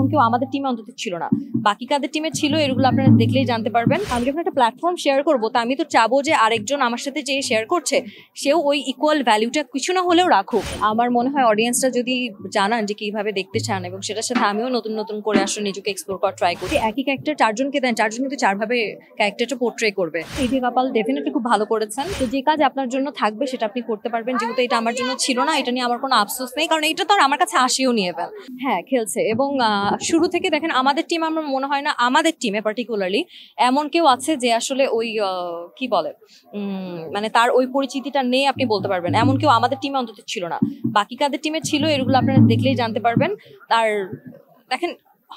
এমন কেউ আমাদের টিমে অন্তত ছিল না। বাকি কাদের টিমে ছিল এগুলো আপনারা দেখলেই জানতে পারবেন। আমি যখন একটা প্ল্যাটফর্ম শেয়ার করবো তা আমি তো চাবো যে আরেকজন আমার সাথে যে শেয়ার করছে সেও ওই ইকুয়াল ভ্যালুটা কিছু না হলেও রাখুক। আমার মনে হয় অডিয়েন্সরা যদি জানান যে কিভাবে দেখতে চান এবং সেটার সাথে আমিও নতুন নতুন করে আসলে নিজেকে এক্সপ্লোর করার ট্রাই করি। একই ক্যারেক্টার চারজনকে দেন, চারজন কিন্তু চারভাবে ক্যারেক্টারটা পোর্ট্রে করবে। ইথি কাপাল ডেফিনেটলি খুব ভালো করেছেন। তো যে কাজ আপনার জন্য থাকবে সেটা আপনি করতে পারবেন। যেহেতু এটা আমার জন্য ছিল না, এটা নিয়ে আমার কোনো আফসোস নেই, কারণ এটা তো আর আমার কাছে আসেও নিয়ে এবার। হ্যাঁ, খেলছে এবং শুরু থেকে দেখেন আমাদের টিম, আমার মনে হয় না আমাদের টিমে পার্টিকুলারলি এমন কেউ আছে যে আসলে ওই কি বলে মানে তার ওই পরিচিতিটা নেই আপনি বলতে পারবেন, এমন কেউ আমাদের টিমে অন্তত ছিল না। বাকি কাদের টিমে ছিল এগুলো আপনারা দেখলেই জানতে পারবেন। আর দেখেন,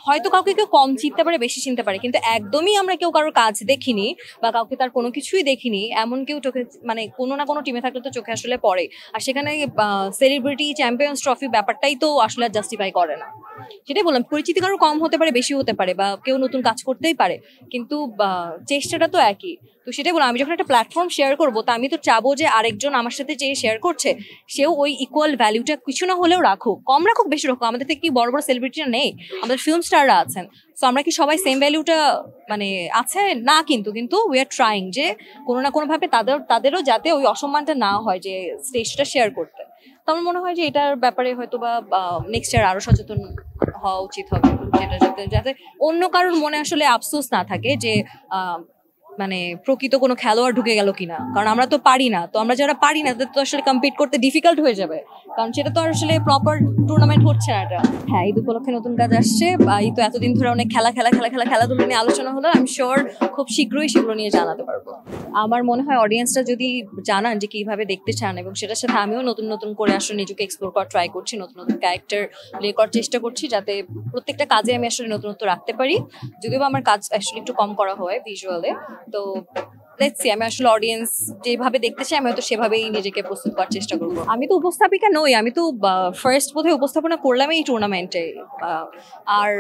হয়তো কাউকে কেউ কম চিনতে পারে, বেশি চিনতে পারে, কিন্তু একদমই আমরা কেউ কারোর কাজ দেখিনি বা কাউকে তার কোনো কিছুই দেখিনি এমন কেউ চোখে, মানে কোনো না কোনো টিমে থাকলে তো চোখে আসলে পড়ে। আর সেখানে সেলিব্রিটি চ্যাম্পিয়ন্স ট্রফি ব্যাপারটাই তো আসলে জাস্টিফাই করে না। সেটাই বললাম, পরিচিতি কারো কম হতে পারে, বেশি হতে পারে, বা কেউ নতুন কাজ করতেই পারে, কিন্তু চেষ্টাটা তো একই। তো সেটাই বললাম, আমি যখন একটা প্ল্যাটফর্ম শেয়ার করবো তা আমি তো চাবো যে আরেকজন আমার সাথে যে শেয়ার করছে সেও ওই ইকুয়াল ভ্যালুটা কিছু না হলেও রাখুক, কম রাখুক বেশি রাখুক। আমাদের থেকে কি বড় বড় সেলিব্রিটিরা নেই, আমাদের ফিল্ম স্টাররা আছেন। তো আমরা কি সবাই সেম ভ্যালুটা মানে আছে না, কিন্তু উই আর ট্রাইং যে কোনো না কোনোভাবে তাদেরও যাতে ওই অসম্মানটা না হয় যে স্টেজটা শেয়ার করতে। তো আমার মনে হয় যে এটার ব্যাপারে হয়তো বা নেক্সট ইয়ার আরো সচেতন হওয়া উচিত হবে, যেটা যাতে অন্য কারোর মনে আসলে আফসোস না থাকে যে মানে প্রকৃত কোনো খেলোয়াড় ঢুকে গেল কিনা। কারণ আমরা তো পারি না, তো আমরা যারা পারি না তাদের তো আসলে কম্পিট করতে ডিফিকাল্ট হয়ে যাবে, কারণ সেটা তো আসলে প্রপার টুর্নামেন্ট হচ্ছে না এটা। হ্যাঁ, ঈদ উপলক্ষে নতুন কাজ আসছে, এই তো এতদিন ধরে অনেক খেলাধুলো নিয়ে আলোচনা হলো। আমি শিওর খুব শীঘ্রই সেগুলো নিয়ে জানাতে পারবো। আমার মনে হয় অডিয়েন্সরা যদি জানান যে কিভাবে দেখতে চান এবং সেটার সাথে আমিও নতুন নতুন করে আসলে নিজেকে এক্সপ্লোর করার ট্রাই করছি, নতুন নতুন ক্যারেক্টার প্লে করার চেষ্টা করছি, যাতে প্রত্যেকটা কাজে আমি আসলে নতুনত্ব রাখতে পারি। যদিও আমার কাজ আসলে একটু কম করা হয় ভিজুয়ালে, তো লেটস সি, আমি আসলে অডিয়েন্স যেভাবে দেখতে চাই আমি হয়তো সেভাবেই নিজেকে প্রস্তুত করার চেষ্টা করবো। আমি তো উপস্থাপিকা নই, আমি তো ফার্স্ট বোধহয় উপস্থাপনা করলাম এই টুর্নামেন্টে। আর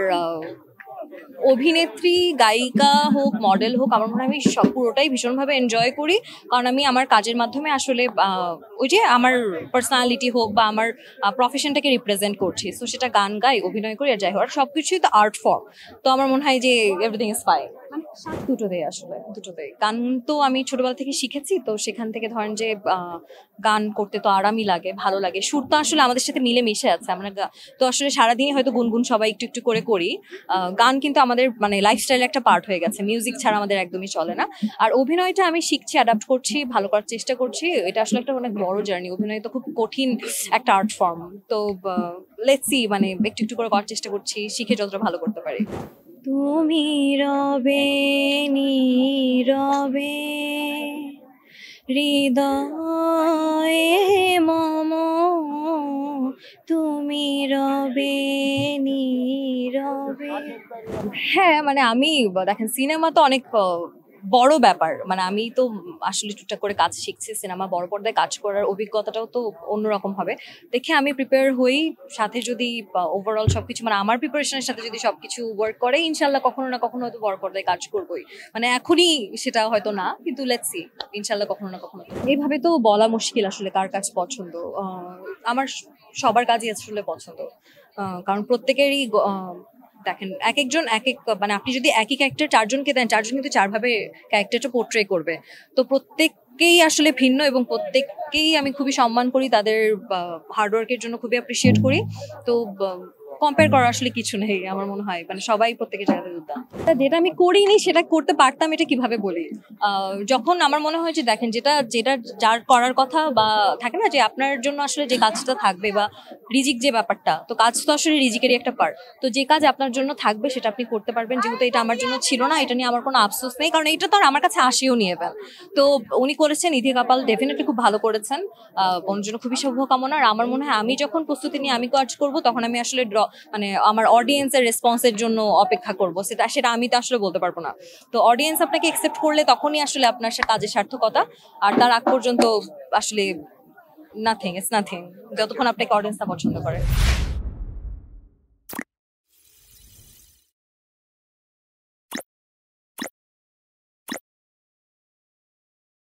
অভিনেত্রী, গায়িকা হোক, মডেল হোক, আমার মনে হয় আমি সব পুরোটাই ভীষণভাবে এনজয় করি, কারণ আমি আমার কাজের মাধ্যমে আসলে ওই যে আমার পার্সোনালিটি হোক বা আমার প্রফেশনটাকে রিপ্রেজেন্ট করছি। সো সেটা গান গাই, অভিনয় করি আর যাই হোক, আর সবকিছুই তো আর্ট ফর্ম। তো আমার মনে হয় যে এভরিথিং ইজ ফাইন। দুটোতেই আসলে দুটোতেই। গান তো আমি ছোটবেলা থেকে শিখেছি, তো সেখান থেকে ধরেন যে গান করতে তো আরামই লাগে, ভালো লাগে। সুর তো আসলে আমাদের সাথে মিলে মিশে আছে, আমরা তো আসলে সারাদিনই হয়তো গুনগুন সবাই একটু একটু করে করি। গান কিন্তু আমাদের মানে লাইফস্টাইলের একটা পার্ট হয়ে গেছে, মিউজিক ছাড়া আমাদের একদমই চলে না। আর অভিনয়টা আমি শিখছি, অ্যাডাপ্ট করছি, ভালো করার চেষ্টা করছি। এটা আসলে একটা অনেক বড় জার্নি। অভিনয় তো খুব কঠিন একটা আর্ট ফর্ম। তো লেটস সি, মানে একটু একটু করে করার চেষ্টা করছি, শিখে যতটা ভালো করতে পারি। তুমি রবে নীরবে হৃদয়ে মম, তুমি রবে নীরবে। হ্যাঁ, মানে আমি দেখেন সিনেমা তো অনেক বড় ব্যাপার, মানে আমি তো আসলে টুকটাক করে কাজ শিখছি। সিনেমা বড় পর্দায় কাজ করার অভিজ্ঞতাটাও তো অন্যরকম হবে। দেখে আমি প্রিপেয়ার হই, সাথে যদি ওভারঅল সবকিছু মানে আমার প্রিপারেশনের সাথে যদি সবকিছু ওয়ার্ক করে, ইনশাল্লাহ কখনো না কখনো হয়তো বড় পর্দায় কাজ করবোই। মানে এখনই সেটা হয়তো না, কিন্তু লেটস সি, ইনশাল্লাহ কখনো না কখনো। এইভাবে তো বলা মুশকিল আসলে কার কাজ পছন্দ। আমার সবার কাজই আসলে পছন্দ, কারণ প্রত্যেকেরই দেখেন এক একজন এক এক, মানে আপনি যদি একই ক্যারেক্টার চারজনকে দেন, চারজন কিন্তু চারভাবে ক্যারেক্টারটা পোর্ট্রে করবে। তো প্রত্যেককেই আসলে ভিন্ন এবং প্রত্যেককেই আমি খুবই সম্মান করি, তাদের হার্ডওয়ার্কের জন্য খুবই অ্যাপ্রিসিয়েট করি। তো কম্পেয়ার করার আসলে কিছু নেই আমার মনে হয়, মানে সবাই প্রত্যেকের জায়গাতে দুর্দান্ত। যেটা আমি করিনি সেটা করতে পারতাম, এটা কিভাবে বলি। যখন আমার মনে হয় যে দেখেন যেটা যেটা যার করার কথা, বা থাকে না যে আপনার জন্য আসলে যে কাজটা থাকবে, বা রিজিক যে ব্যাপারটা, তো কাজ তো আসলে রিজিকেরই একটা পার্ট। তো যে কাজ আপনার জন্য থাকবে সেটা আপনি করতে পারবেন। যেহেতু এটা আমার জন্য ছিল না, এটা নিয়ে আমার কোনো আফসোস নেই, কারণ এটা তো আর আমার কাছে আসেও নিয়ে এবার। তো উনি করেছেন, ইথি কাপাল ডেফিনেটলি খুব ভালো করেছেন, ওনার জন্য খুবই শুভকামনা। আর আমার মনে হয় আমি যখন প্রস্তুতি নিয়ে আমি কাজ করবো, তখন আমি আসলে মানে আমার অডিয়েন্সের রেসপন্সের জন্য অপেক্ষা করবো। সেটা আমি তো আসলে বলতে পারবো না। তো অডিয়েন্স আপনাকে একসেপ্ট করলে তখনই আসলে আপনার কাজের সার্থকতা। আর তার আগ পর্যন্ত আসলে নাথিং, ইটস নাথিং, যতক্ষণ আপনাকে অডিয়েন্সটা পছন্দ করে।